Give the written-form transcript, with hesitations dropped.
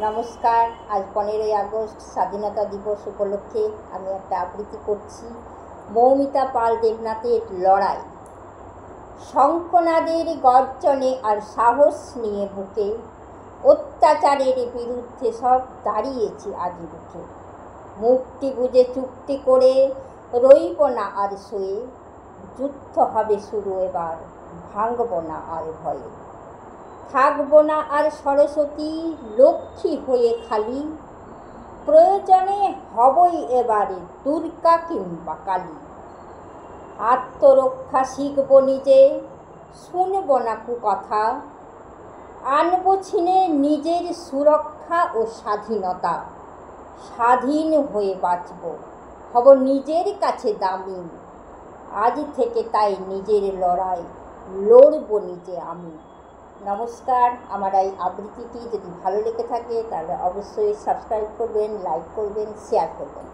নমস্কার। আজ 15ই আগস্ট স্বাধীনতা দিবস উপলক্ষে আমি একটা আবৃত্তি করছি। মৌমিতা পাল দেবনাথের লড়াই। শঙ্খনাদের গর্জনে আর সাহস নিয়ে বুকে অত্যাচারের বিরুদ্ধে সব দাঁড়িয়েছি আজ বুকে। মুক্তি বুঝে চুক্তি করে রইব না আর শুয়ে, যুদ্ধ হবে শুরু এবার, ভাঙব না আর ভয়ে। থাকব না আর সরস্বতী লক্ষ্মী হয়ে খালি, প্রয়োজনে হবই এবারে দুর্গা কিংবা কালী। আত্মরক্ষা শিখব নিজে, শুনব না কুকথা, আনব ছিনে নিজের সুরক্ষা ও স্বাধীনতা। স্বাধীন হয়ে বাঁচব, হব নিজের কাছে দামি, আজ থেকে তাই নিজের লড়াই লড়ব নিজে আমি। নমস্কার। আমার এই আবৃত্তিটি যদি ভালো লেগে থাকে তাহলে অবশ্যই সাবস্ক্রাইব করবেন, লাইক করবেন, শেয়ার করবেন।